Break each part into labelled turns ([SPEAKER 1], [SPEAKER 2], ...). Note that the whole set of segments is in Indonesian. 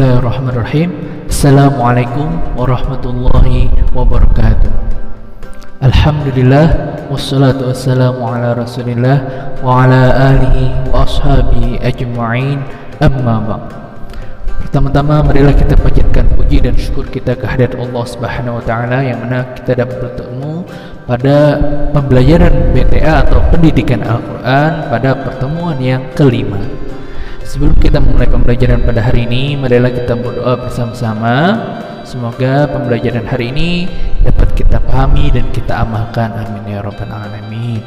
[SPEAKER 1] Bismillahirrahmanirrahim. Assalamualaikum warahmatullahi wabarakatuh. Alhamdulillah, wassalatu wassalamu ala rasulillah wa ala alihi wa ashabihi ajma'in, amma ba'd. Pertama-tama marilah kita panjatkan puji dan syukur kita kehadirat Allah Subhanahu wa taala yang mana kita dapat bertemu pada pembelajaran BTA atau pendidikan Al-Qur'an pada pertemuan yang kelima. Sebelum kita memulai pembelajaran pada hari ini, marilah kita berdoa bersama-sama. Semoga pembelajaran hari ini dapat kita pahami dan kita amalkan. Amin ya rabbal alamin.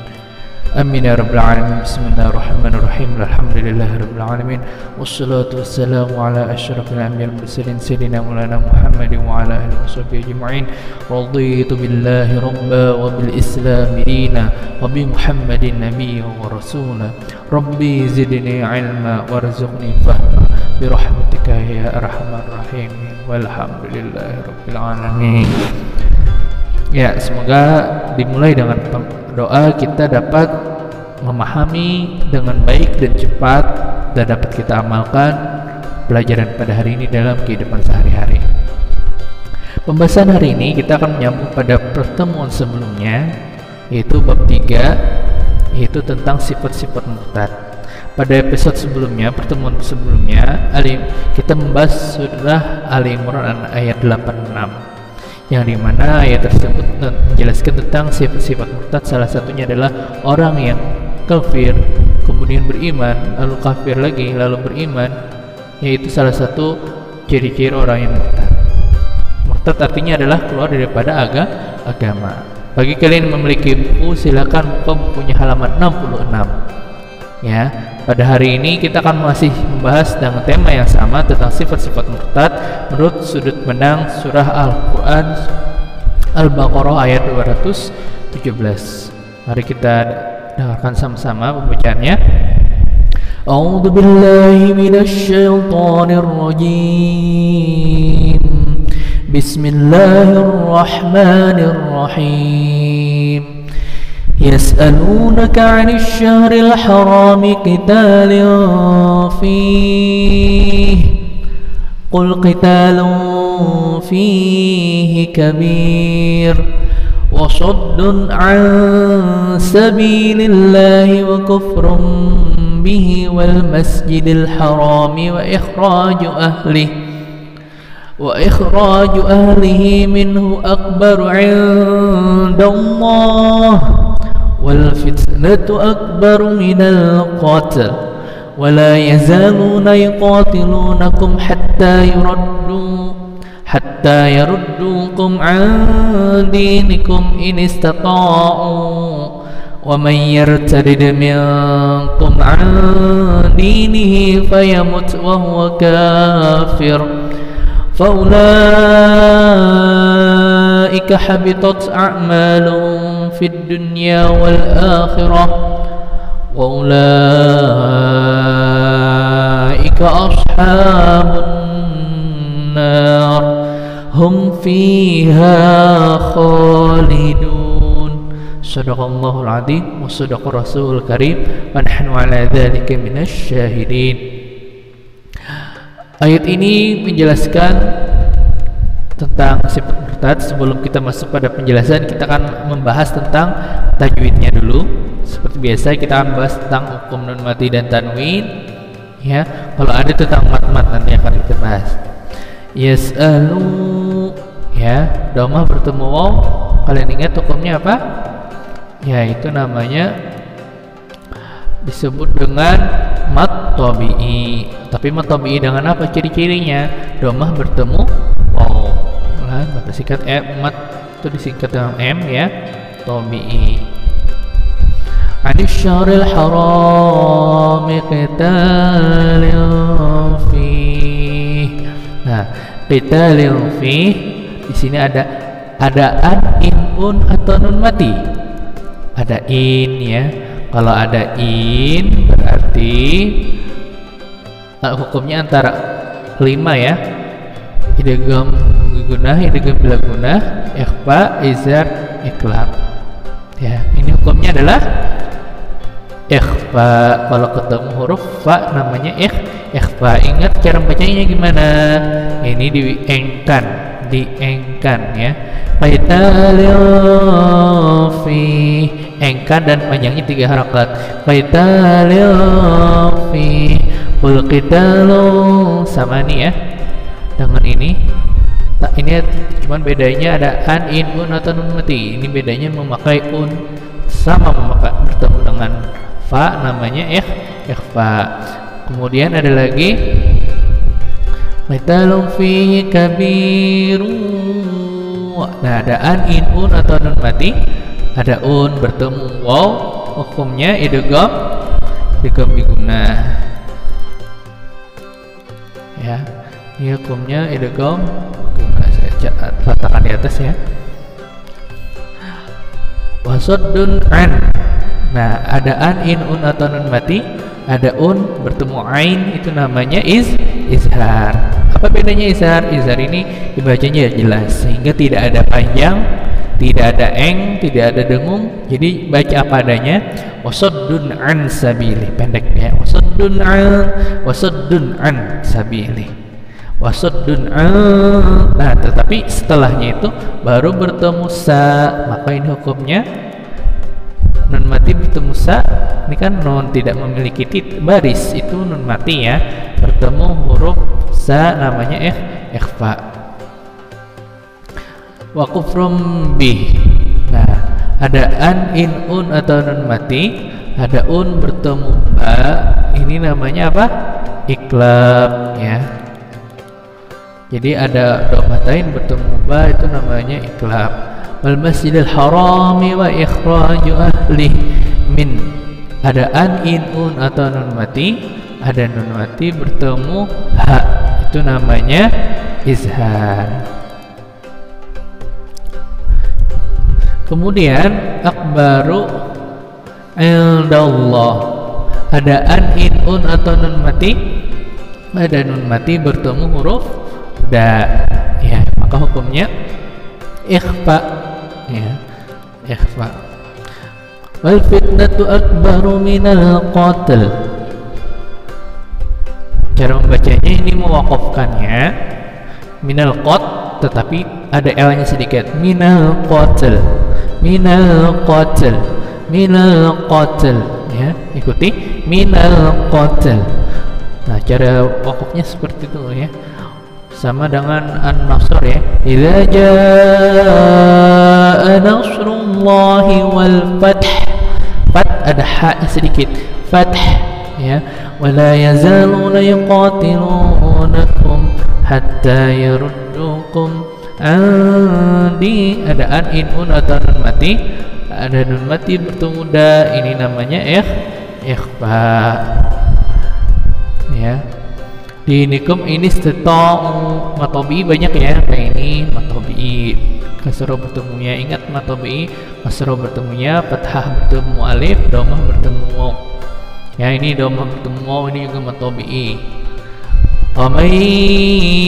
[SPEAKER 1] Amin ya rabbal alamin. Bismillahirrahmanirrahim. Alhamdulillahirabbil alamin. Wassalatu wassalamu ala asyrafil anbiya'i wal mursalin sayyidina maulana Muhammadin wa ala alihi washabbihi ajma'in. Raditu billahi rabba wa bil islam dina wa bi Muhammadin nabiyyan wa rasula. Rabbi zidni ilma warzuqni fahma bi rahmatika ya arhamar rahimin. Walhamdulillahirabbil alamin. Ya, semoga dimulai dengan doa kita dapat memahami dengan baik dan cepat dan dapat kita amalkan pelajaran pada hari ini dalam kehidupan sehari-hari. Pembahasan hari ini kita akan menyambung pada pertemuan sebelumnya, yaitu bab 3, yaitu tentang sifat-sifat murtad. Pada episode sebelumnya, pertemuan sebelumnya, kita membahas surah Ali Imran ayat 86, yang dimana ayat tersebut menjelaskan tentang sifat-sifat murtad. Salah satunya adalah orang yang kafir kemudian beriman, lalu kafir lagi lalu beriman, yaitu salah satu ciri-ciri orang yang murtad. Murtad artinya adalah keluar daripada agama. Bagi kalian yang memiliki buku, silakan buka bukunya halaman 66. Ya, pada hari ini kita akan masih membahas dengan tema yang sama tentang sifat-sifat murtad menurut sudut pandang surah Al-Quran Al-Baqarah ayat 217. Mari kita dengarkan sama-sama pembacaannya. A'udzu billahi minasy syaithanir rajim. Bismillahirrahmanirrahim. يسألونك عن الشهر الحرام قتال فيه قل قتال فيه كبير وصد عن سبيل الله وكفر به والمسجد الحرام وإخراج أهله منه أكبر عند الله والفتنة أكبر من القتل ولا يزالون يقاتلونكم حتى يردوكم عن دينكم إن استطاعوا ومن يرتد منكم عن دينه فيمت وهو كافر فأولئك حبطت أعمالهم في الدنيا والآخرة وأولئك أصحاب النار هم فيها خالدون. صدق الله العظيم وصدق الرسول الكريم ونحن على ذلك من الشاهدين. Ayat ini menjelaskan tentang sifat murtad. Sebelum kita masuk pada penjelasan, kita akan membahas tentang tajwidnya dulu. Seperti biasa kita akan membahas tentang hukum nun mati dan tanwin. Ya, kalau ada tentang mat-mat nanti akan kita bahas. Yas'alu, ya, domah bertemu waw. Kalian ingat hukumnya apa? Ya, itu namanya disebut dengan mat tabi'i. Tapi mat tabi'i dengan apa ciri-cirinya? Domah bertemu waw. Nah, singkat mat itu disingkat dengan m, ya, tabi'i. Adisharil haram qitalun fih. Nah, qitalun fih di sini ada an, in, un atau nun mati. Ada in, ya. Kalau ada in berarti hukumnya antara 5, ya. Idgham gunah, idgham bila gunah, ikhfa, izhar, iqlab. Ya, ini hukumnya adalah ikhfa. Kalau ketemu huruf fa namanya ikhfa. Ingat cara bacanya gimana? Ini diengkan ya. Fi engkan dan panjangnya 3 harakat. Fi sama nih ya. Dengan ini cuman bedanya ada an, in, un atau nun mati. Ini bedanya memakai un sama bertemu dengan fa namanya ikhfa. Kemudian ada lagi qitalun fihi kabiru. Nah, ada an, in, un atau nun mati. Ada un bertemu waw, hukumnya idgham bigunnah. Ya, ini hukumnya idgham bigunnah. Saya letakkan di atas ya. Wasaddun an. Nah, ada an, in, un atau nun mati. Ada un bertemu ain, itu namanya izhar. Apa bedanya izhar? Izhar ini dibacanya jelas sehingga tidak ada panjang, tidak ada eng, tidak ada dengung. Jadi baca apa adanya. Wasaddun an sabili, pendek ya. Wasaddun an sabili. Wasaddun an. Nah, tetapi setelahnya itu baru bertemu sa, maka ini hukumnya nun mati bertemu sa. Ini kan nun tidak memiliki baris, itu nun mati ya. Bertemu huruf sa namanya ikhfa. Wa kufrum bih. Nah, ada an, in, un atau nun mati. Ada un bertemu ba. Ini namanya apa? Iklab ya. Jadi ada dhammatain bertemu ba, itu namanya iklab. Wal masjidil harami wa ikhraju ahli min. Ada an, in, un atau nun mati. Ada nun mati bertemu ha, itu namanya izhar. Kemudian akbaru indallah. Ada an, in, un atau nun mati. Ada nun mati bertemu huruf da ya, maka hukumnya ikhfa ya, ikhfa. Wal fitnatu akbaru minal qatl. Cara membacanya ini mewakafkannya minal qat, tetapi ada l-nya sedikit. Minal qatl, minal qatl, minal qatl ya, ikuti minal qatl. Nah, cara wakafnya seperti itu ya. Sama dengan an-nasr ya. Idza jaa nasrullahi wal fath. Fath ada ha sedikit. Fath ya. Wala yazaluna yuqatilunakum hatta yaruddukum andi. Ada an, in, un atau nun mati. Ada nun mati bertemu da. Ini namanya ikhfa ya. Di nikum ini istata'u, matobi banyak ya. Kayak ini matobi kasroh bertemunya. Ingat matobi kasroh bertemunya, fathah bertemu alif, dhammah bertemu waw. Ya, ini dhammah bertemu waw, ini juga matobi. Wa may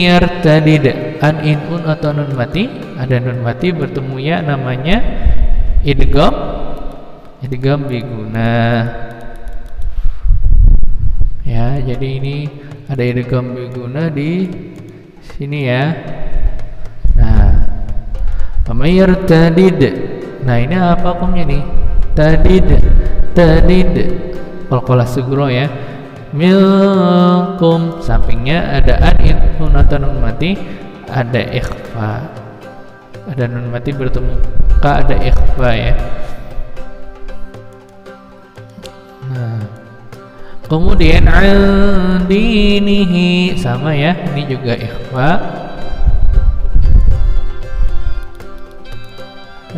[SPEAKER 1] yartadid, an, in, un atau nun mati. Ada nun mati bertemunya namanya idgham bigunnah. Ya, jadi ini ada idgham bigunnah di sini ya. Nah, yartadid. Nah, ini apa hukumnya nih? Tadid. Qalqalah sugro ya. Milkum, sampingnya ada an, in, un atau nun mati. Ada ikhfa. Ada nun mati bertemu ka, ada ikhfa ya. Nah, kemudian dinihi sama ya, ini juga ikhfa.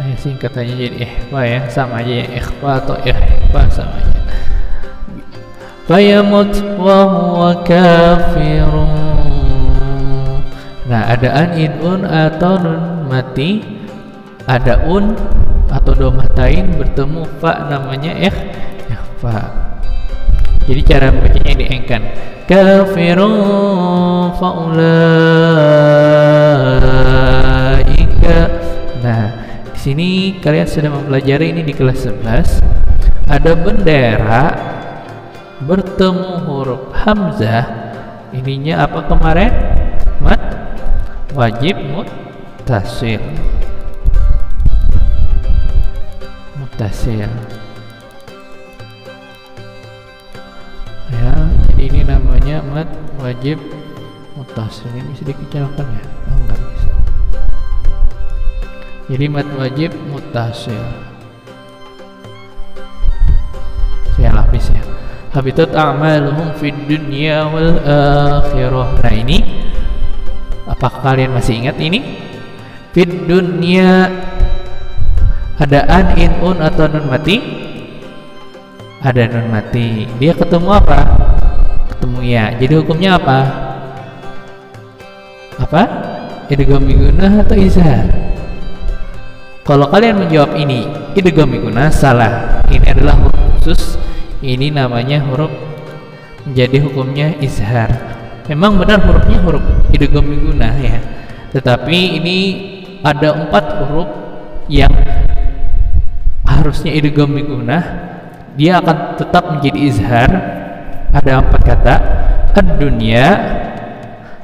[SPEAKER 1] Nah, singkatannya jadi ikhfa ya, sama aja ya, ikhfa atau ikhfa sama aja. Fayamut wa huwa kafirun. Nah, ada an, in, un atau nun mati. Ada un atau dhammatain bertemu fa namanya ikhfa. Jadi cara bacanya diengkan. Kafirun faulaika. Nah, di sini kalian sudah mempelajari ini di kelas 11. ada bendera bertemu huruf hamzah, ininya apa kemarin? Mad wajib muttasil. Ya, jadi ini namanya mad wajib muttasil. Ini bisa dikecilkan ya? Oh, enggak bisa. Jadi mad wajib muttasil. Saya lapis ya. Habitat a'maluhum fid dunya wal akhirah. Nah, ini apakah kalian masih ingat ini? Fid dunya ada an, in, un atau nun mati? Ada nun mati. Dia ketemu apa? Ketemu ya. Jadi hukumnya apa? Apa? Idgham bigunah atau izhar? Kalau kalian menjawab ini idgham bigunah, salah. Ini adalah huruf khusus. Ini namanya huruf, menjadi hukumnya izhar. Memang benar hurufnya huruf idgham bigunah ya. Tetapi ini ada 4 huruf yang harusnya idgham bigunah, dia akan tetap menjadi izhar. Ada 4 kata: ad-dunya,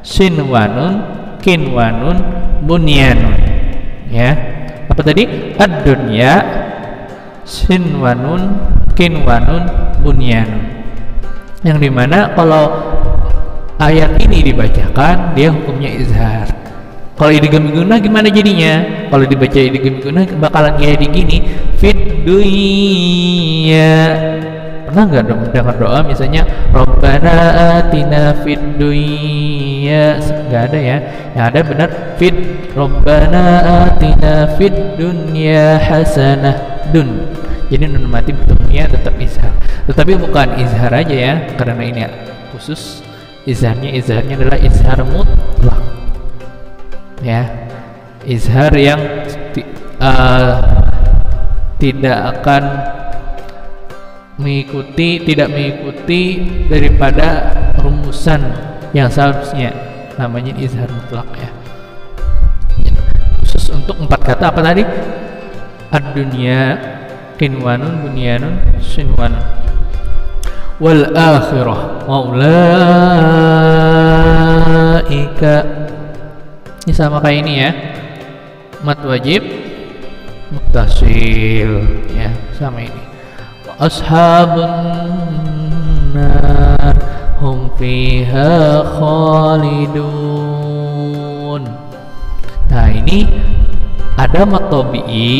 [SPEAKER 1] sinwanun, kinwanun, bunyanun. Ya, apa tadi? Ad-dunya, sinwanun, kinwanun, bunyanun. Yang dimana kalau ayat ini dibacakan, dia hukumnya izhar. Kalau idgham bigunah gimana jadinya? Kalau dibaca idgham bigunah bakalan kayak gini, fid dunya. Pernah nggak dengar doa misalnya Rabbana atina fid dunya? Nggak ada ya. Yang ada benar fid Rabbana atina fid dunya hasanah dun. Jadi nun mati bertemunya tetap izhar. Tetapi bukan izhar aja ya, karena ini khusus izharnya adalah izhar mutlak. Ya, izhar yang tidak akan tidak mengikuti daripada rumusan yang seharusnya, namanya izhar mutlak ya. Khusus untuk 4 kata apa tadi? Ad-dunya, kinwanun, bunyanun, sinwanun. Wal akhirah maulaika. Ini sama kayak ini ya, mad wajib muttasil ya, sama ini. Ashabun nar hum fiha khalidun. Nah, ini ada mad tabi'i,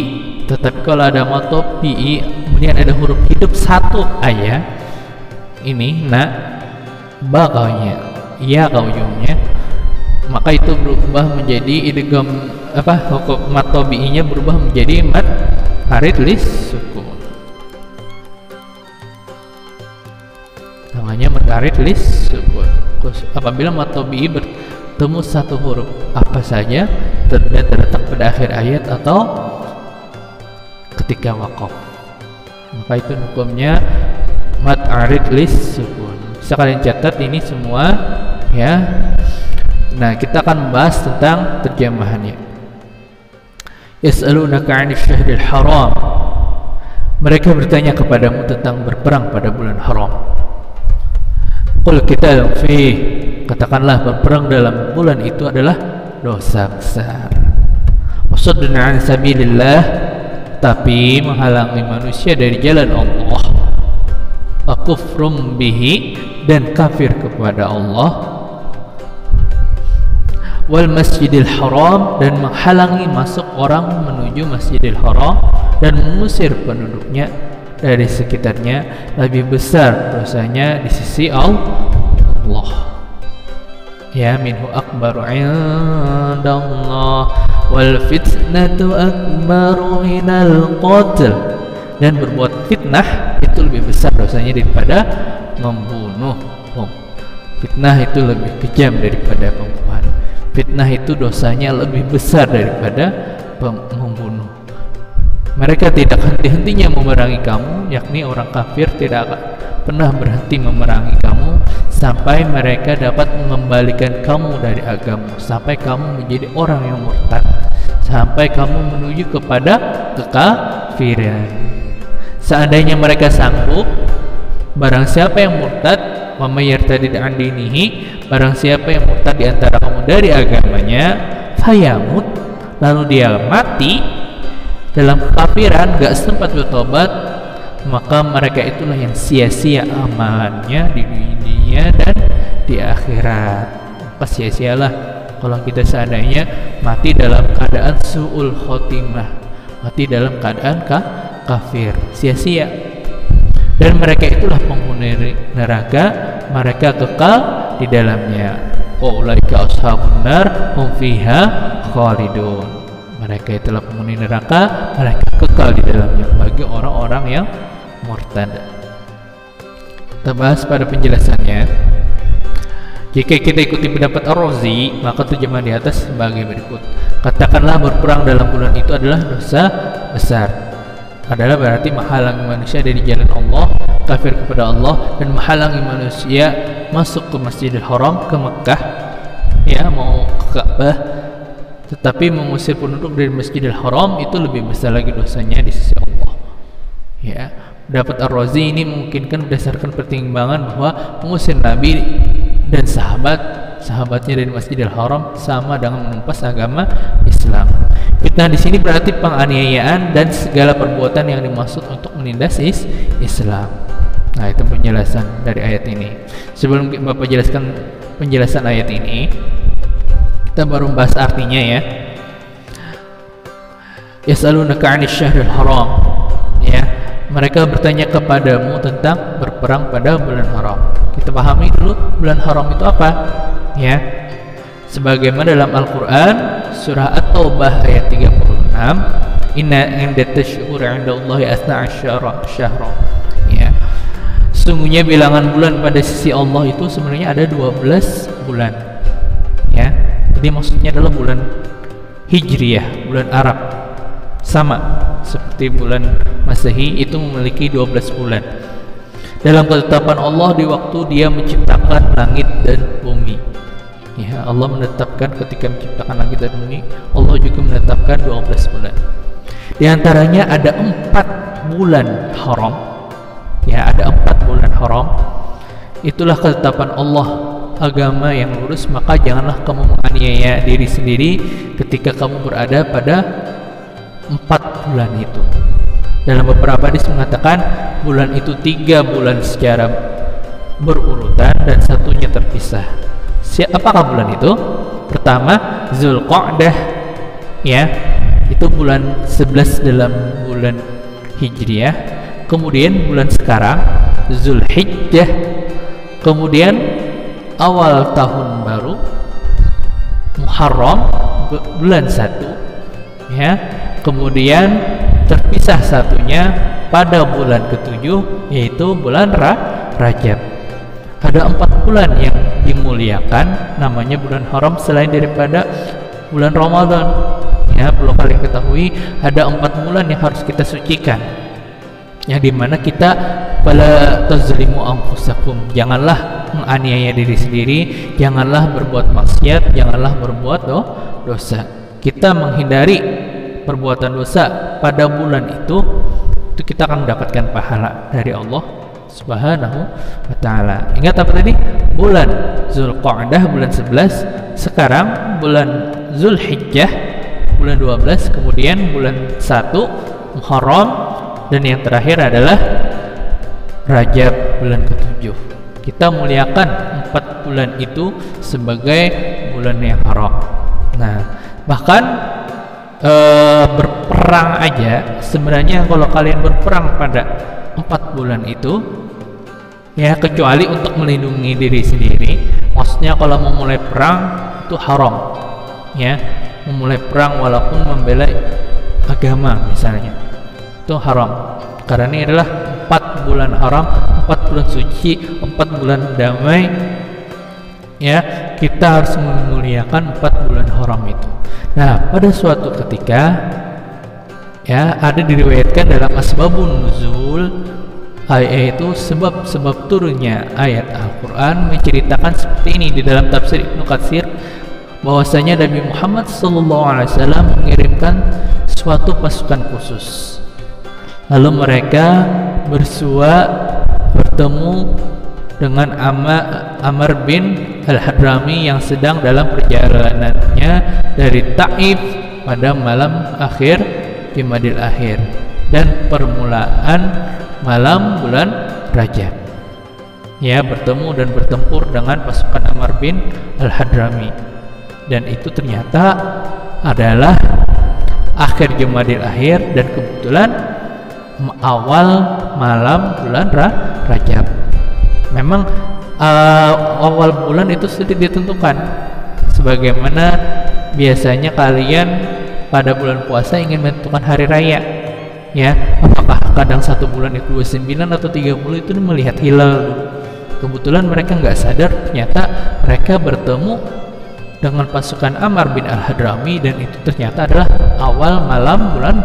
[SPEAKER 1] tetapi kalau ada mad tabi'i kemudian ada huruf hidup 1 ayat ini ba kaunya, ya kau ujungnya, maka itu berubah menjadi idgham hukum mad tabi'inya berubah menjadi mad arid lis sukun. Namanya mad arid lis sukun. Apabila mad tabi'i bertemu 1 huruf apa saja terletak pada akhir ayat atau ketika waqaf, maka itu hukumnya mad arid lis sukun. Bisa kalian catat ini semua ya. Nah, kita akan membahas tentang terjemahannya. Yas'alunaka 'anil syahril haram. Mereka bertanya kepadamu tentang berperang pada bulan haram. Qul qitalun fihi. Katakanlah berperang dalam bulan itu adalah dosa besar. Wasaddun 'an sabilillah, tapi menghalangi manusia dari jalan Allah. Wa kufrum bihi, dan kafir kepada Allah. Wal masjidil haram, dan menghalangi masuk orang menuju masjidil haram dan mengusir penduduknya dari sekitarnya, lebih besar dosanya di sisi Allah ya, minhu akbaru indallah wal fitnatu akbaru minal qatl, dan berbuat fitnah itu lebih besar dosanya daripada membunuh. Fitnah itu lebih kejam daripada pembunuhan. Fitnah itu dosanya lebih besar daripada membunuh. Mereka tidak henti-hentinya memerangi kamu, yakni orang kafir tidak akan pernah berhenti memerangi kamu sampai mereka dapat mengembalikan kamu dari agama, sampai kamu menjadi orang yang murtad, sampai kamu menuju kepada kekafiran. seandainya mereka sanggup, barang siapa yang murtad, wa may yartadid an dinihi, barang siapa yang murtad di antara kamu dari agamanya, fayamut, lalu dia mati dalam kekafiran, gak sempat bertobat, maka mereka itulah yang sia-sia amalannya di dunia dan di akhirat. Maka sia-sialah kalau kita seandainya mati dalam keadaan su'ul khotimah, mati dalam keadaan kafir, sia-sia. Dan mereka itulah penghuni neraka, mereka kekal di dalamnya. Ulaika ashabun nar hum fiha khalidun. Mereka itulah penghuni neraka, mereka kekal di dalamnya bagi orang-orang yang murtad. Kita bahas pada penjelasannya. Jika kita ikuti pendapat Ar-Razi, maka terjemahan di atas sebagai berikut. Katakanlah berperang dalam bulan itu adalah dosa besar. Adalah berarti menghalangi manusia dari jalan Allah, kafir kepada Allah, dan menghalangi manusia masuk ke Masjidil Haram, ke Mekah, ya, mau ke Ka'bah. Tetapi mengusir penduduk dari Masjidil Haram itu lebih besar lagi dosanya di sisi Allah. Ya, pendapat Ar-Razi ini memungkinkan berdasarkan pertimbangan bahwa mengusir Nabi dan sahabatnya dari Masjidil Haram sama dengan menumpas agama Islam. Fitnah di sini berarti penganiayaan dan segala perbuatan yang dimaksud untuk menindas Islam. Nah, itu penjelasan dari ayat ini. Sebelum Bapak jelaskan penjelasan ayat ini, kita baru bahas artinya ya. Yas'alunaka 'anil syahril haram. Ya, mereka bertanya kepadamu tentang berperang pada bulan haram. Kita pahami dulu bulan haram itu apa? Ya. Sebagaimana dalam Al-Qur'an surah At-Taubah ayat 36, inna indat tashhur 'indallahi asna asyara syahra. Ya. Sungguhnya bilangan bulan pada sisi Allah itu sebenarnya ada 12 bulan. Ya. Jadi maksudnya adalah bulan Hijriyah, bulan Arab. Sama seperti bulan Masehi itu memiliki 12 bulan. Dalam ketetapan Allah di waktu Dia menciptakan langit dan bumi. Ya, Allah menetapkan ketika menciptakan langit dan bumi, Allah juga menetapkan 12 bulan. Di antaranya ada 4 bulan haram. Ya, ada 4 bulan haram. Itulah ketetapan Allah, agama yang lurus, maka janganlah kamu menganiaya diri sendiri ketika kamu berada pada 4 bulan itu. Dalam beberapa hadis mengatakan bulan itu 3 bulan secara berurutan dan satunya terpisah. Apakah bulan itu? Pertama Zulqa'dah, ya, itu bulan 11 dalam bulan Hijriyah. Kemudian bulan sekarang Zulhijjah. Kemudian awal tahun baru Muharram bulan 1, ya. Kemudian terpisah satunya pada bulan ke-7 yaitu bulan Rajab. Ada 4 bulan yang dimuliakan namanya bulan haram selain daripada bulan Ramadan. Ya, perlu kalian ketahui ada 4 bulan yang harus kita sucikan, yang dimana kita fala tazlimu anfusakum, janganlah menganiaya diri sendiri, janganlah berbuat maksiat, janganlah berbuat dosa. Kita menghindari perbuatan dosa pada bulan itu kita akan mendapatkan pahala dari Allah Subhanahu wa ta'ala. Ingat apa tadi? Bulan Zulqa'dah bulan 11, sekarang bulan Zulhijjah bulan 12, kemudian bulan 1 Muharram, dan yang terakhir adalah Rajab bulan ke-7. Kita muliakan 4 bulan itu sebagai bulan yang haram. Nah, bahkan berperang aja sebenarnya, kalau kalian berperang pada 4 bulan itu, ya, kecuali untuk melindungi diri sendiri. Maksudnya kalau memulai perang itu haram, ya, memulai perang walaupun membela agama misalnya, itu haram. Karena ini adalah 4 bulan haram, 4 bulan suci, 4 bulan damai. Ya, kita harus memuliakan 4 bulan haram itu. Nah, pada suatu ketika, ya, ada diriwayatkan dalam asbabun nuzul, ayat itu sebab turunnya ayat Al-Quran menceritakan seperti ini. Di dalam tafsir Ibnu Katsir bahwasanya Nabi Muhammad SAW mengirimkan suatu pasukan khusus. Lalu mereka bersua bertemu dengan Amr bin Al-Hadrami yang sedang dalam perjalanannya dari Taif pada malam akhir Jumadil Akhir dan permulaan malam bulan Rajab. Ya, bertemu dan bertempur dengan pasukan Amr bin Al-Hadrami, dan itu ternyata adalah akhir Jumadil Akhir dan kebetulan awal malam bulan Rajab. Memang awal bulan itu sudah ditentukan, sebagaimana biasanya kalian pada bulan puasa ingin menentukan hari raya, ya, apakah kadang satu bulan itu 29 atau 30 itu melihat hilal. Kebetulan mereka nggak sadar, ternyata mereka bertemu dengan pasukan Amr bin Al-Hadrami, dan itu ternyata adalah awal malam bulan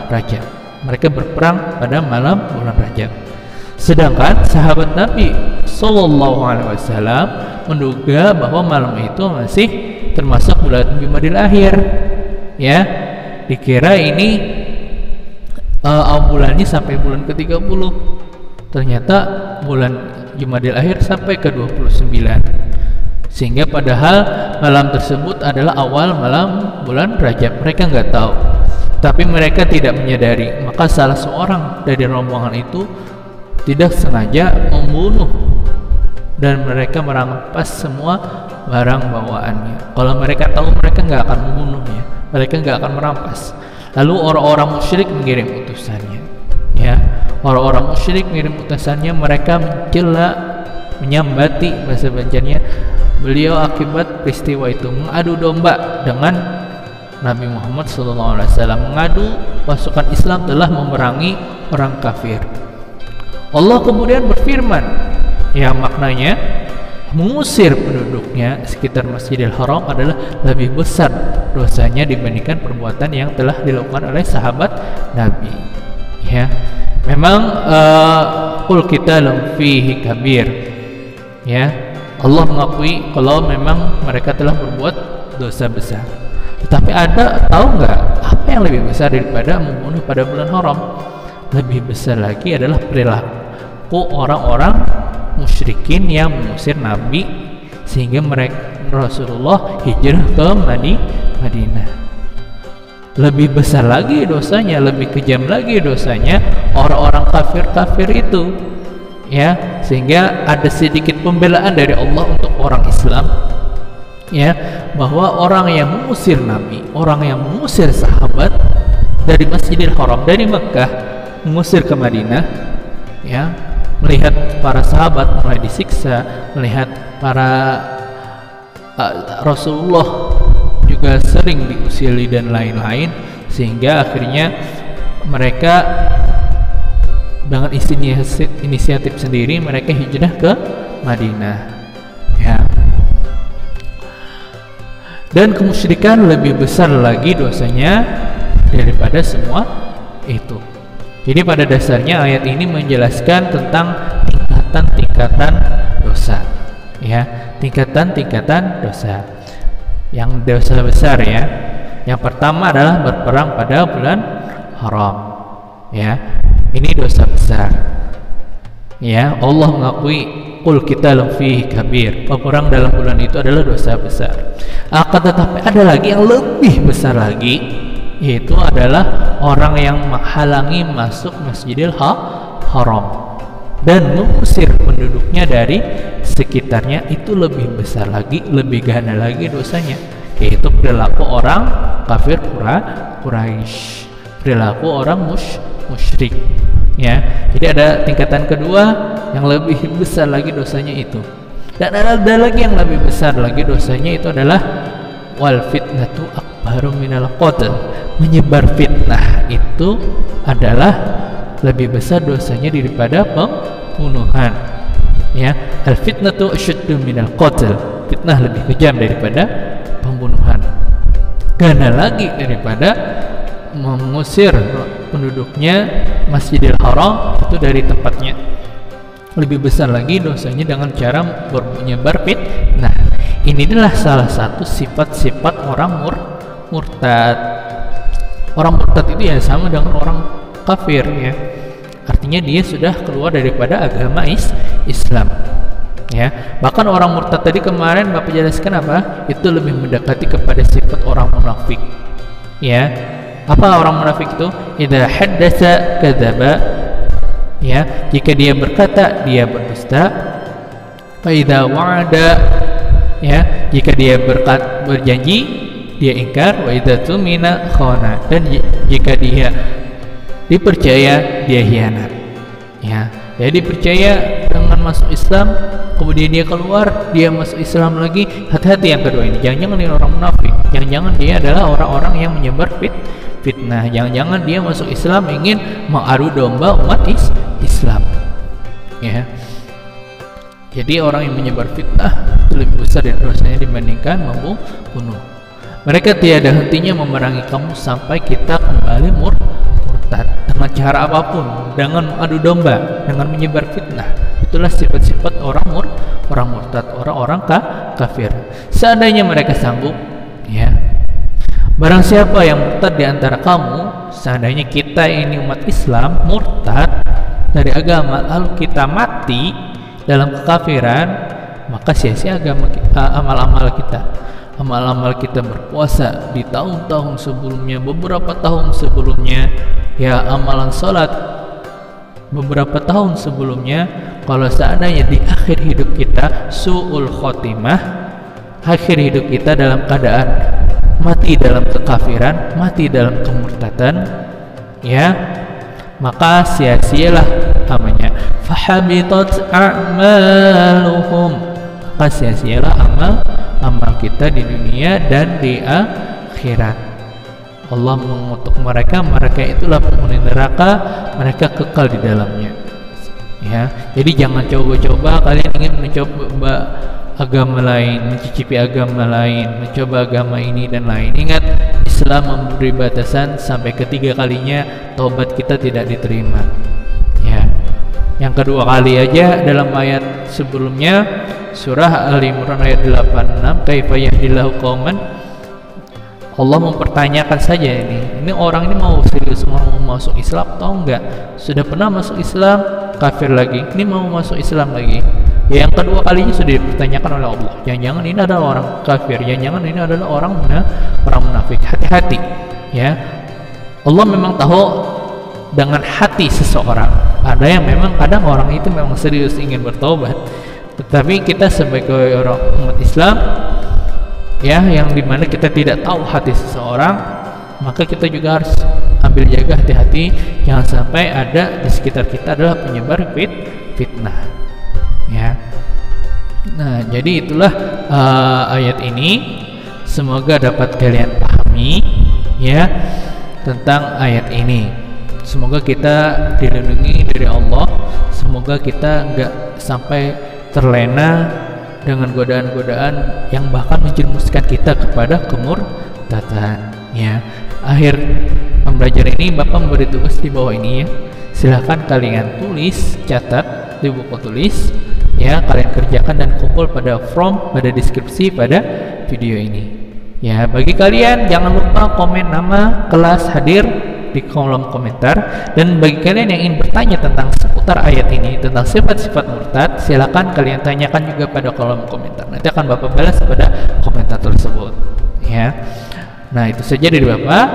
[SPEAKER 1] Rajab. Mereka berperang pada malam bulan Rajab. Sedangkan sahabat Nabi Sallallahu Alaihi Wasallam menduga bahwa malam itu masih termasuk bulan Jumadil Akhir. Ya, dikira ini bulannya sampai bulan ke-30. Ternyata bulan Jumadil Akhir sampai ke-29. Sehingga padahal malam tersebut adalah awal malam bulan Rajab. Mereka nggak tahu, tapi mereka tidak menyadari. Maka salah seorang dari rombongan itu tidak sengaja membunuh, dan mereka merampas semua barang bawaannya. Kalau mereka tahu, mereka nggak akan membunuhnya, mereka nggak akan merampas. Lalu orang-orang musyrik mengirim utusannya, ya, orang-orang musyrik mengirim utusannya. Mereka mencela, menyambati, bahasa Banjarnya beliau akibat peristiwa itu, mengadu domba dengan Nabi Muhammad SAW, mengadu pasukan Islam telah memerangi orang kafir. Allah kemudian berfirman, ya, maknanya mengusir penduduknya sekitar Masjidil Haram adalah lebih besar dosanya dibandingkan perbuatan yang telah dilakukan oleh sahabat Nabi. Ya, memang qul qitalun fihi kabir. Ya, Allah mengakui kalau memang mereka telah berbuat dosa besar. Tetapi tahu nggak apa yang lebih besar daripada membunuh pada bulan haram? Lebih besar lagi adalah perilaku orang-orang musyrikin yang mengusir Nabi sehingga Rasulullah hijrah ke Madinah. Lebih besar lagi dosanya, lebih kejam lagi dosanya orang-orang kafir itu, ya, sehingga ada sedikit pembelaan dari Allah untuk orang Islam, ya, bahwa orang yang mengusir Nabi, orang yang mengusir sahabat dari Masjidil Haram, dari Mekah mengusir ke Madinah, ya, melihat para sahabat mulai disiksa, melihat para Rasulullah juga sering diusili dan lain-lain, sehingga akhirnya mereka dengan inisiatif sendiri mereka hijrah ke Madinah, ya. Dan kemusyrikan lebih besar lagi dosanya daripada semua itu. Jadi pada dasarnya ayat ini menjelaskan tentang tingkatan-tingkatan dosa, ya, tingkatan-tingkatan dosa. Yang dosa besar, ya, yang pertama adalah berperang pada bulan haram, ya, ini dosa besar, ya. Allah mengakui qul qitalun fihi kabir, perang dalam bulan itu adalah dosa besar. Akan tetapi ada lagi yang lebih besar lagi, yaitu adalah orang yang menghalangi masuk Masjidil Haram dan mengusir penduduknya dari sekitarnya. Itu lebih besar lagi, lebih gana lagi dosanya, yaitu perilaku orang kafir Quraisy, perilaku orang musyrik, ya. Jadi ada tingkatan kedua yang lebih besar lagi dosanya itu, dan ada lagi yang lebih besar lagi dosanya, itu adalah wal fitnatu akbaru minal qatl, menyebar fitnah itu adalah lebih besar dosanya daripada pembunuhan, ya. Al fitnatu asyaddu minal qatl, fitnah lebih kejam daripada pembunuhan, gana lagi daripada mengusir penduduknya Masjidil Haram itu dari tempatnya. Lebih besar lagi dosanya dengan cara menyebar fitnah. Ini adalah salah satu sifat-sifat orang murtad. Orang murtad itu ya sama dengan orang kafir ya. Artinya dia sudah keluar daripada agama Islam. Ya, bahkan orang murtad tadi kemarin Bapak jelaskan apa? Itu lebih mendekati kepada sifat orang munafik. Ya. Apa orang munafik itu? Idza haddatsa kadzaba. Ya, jika dia berkata dia berdusta. Fa idza wa'ada, ya, jika dia berjanji dia ingkar. Wa idza tumina khana, dan jika dia dipercaya dia hianat. Ya, jadi percaya dengan masuk Islam, kemudian dia keluar, dia masuk Islam lagi. Hati-hati yang kedua ini, jangan-jangan dia orang munafik, jangan-jangan dia adalah orang-orang yang menyebar fitnah, jangan-jangan dia masuk Islam ingin mengadu domba umat Islam. Ya, jadi orang yang menyebar fitnah itu lebih besar dari dosanya dibandingkan membunuh. Mereka tiada hentinya memerangi kamu sampai kita kembali murtad, dengan cara apapun, dengan adu domba, dengan menyebar fitnah. Itulah sifat-sifat orang murtad, orang-orang kafir. Seandainya mereka sanggup, ya, barang siapa yang murtad di antara kamu, seandainya kita ini umat Islam murtad dari agama lalu kita mati dalam kekafiran, maka sia-sia amal-amal kita. Amal-amal kita berpuasa di tahun-tahun sebelumnya, beberapa tahun sebelumnya, ya, amalan sholat beberapa tahun sebelumnya. Kalau seandainya di akhir hidup kita su'ul khotimah, akhir hidup kita dalam keadaan mati dalam kekafiran, mati dalam kemurtadan, ya, maka sia-sialah namanya. Fahabitat a'maluhum, maka sia-sialah amal kita di dunia dan di akhirat. Allah mengutuk mereka itulah penghuni neraka, mereka kekal di dalamnya. Ya, jadi jangan coba-coba kalian ingin mencoba agama lain, mencicipi agama lain, mencoba agama ini dan lain. Ingat, Islam memberi batasan sampai ketiga kalinya taubat kita tidak diterima. Ya, yang kedua kali aja dalam ayat sebelumnya surah Al-Imran ayat 86, kaifa yahdillahu qauman. Allah mempertanyakan saja ini orang ini mau serius mau masuk Islam atau enggak? Sudah pernah masuk Islam, kafir lagi, ini mau masuk Islam lagi. Ya, yang kedua kalinya sudah dipertanyakan oleh Allah. Jangan-jangan ini adalah orang kafir, jangan-jangan ini adalah orang munafik. Hati-hati, ya. Allah memang tahu dengan hati seseorang. Ada yang memang kadang orang itu memang serius ingin bertobat, tetapi kita sebagai orang umat Islam, ya, yang dimana kita tidak tahu hati seseorang, maka kita juga harus ambil jaga hati-hati, jangan sampai ada di sekitar kita adalah penyebar fitnah, ya. Nah, jadi itulah ayat ini, semoga dapat kalian pahami, ya, tentang ayat ini. Semoga kita dilindungi dari Allah, semoga kita nggak sampai terlena dengan godaan-godaan yang bahkan menjerumuskan kita kepada kemurtadan. Ya, akhir pembelajaran ini Bapak memberi tugas di bawah ini, ya. Silahkan kalian tulis, catat di buku tulis, ya, kalian kerjakan dan kumpul pada form pada deskripsi pada video ini. Ya, bagi kalian jangan lupa komen nama kelas hadir di kolom komentar, dan bagi kalian yang ingin bertanya tentang seputar ayat ini, tentang sifat-sifat murtad, silakan kalian tanyakan juga pada kolom komentar. Nanti akan Bapak balas pada komentar tersebut, ya. Nah, itu saja dari Bapak.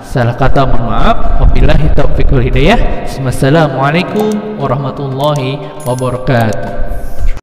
[SPEAKER 1] Salah kata mohon maaf. Wabillahi taufiq wal hidayah. Wassalamualaikum warahmatullahi wabarakatuh.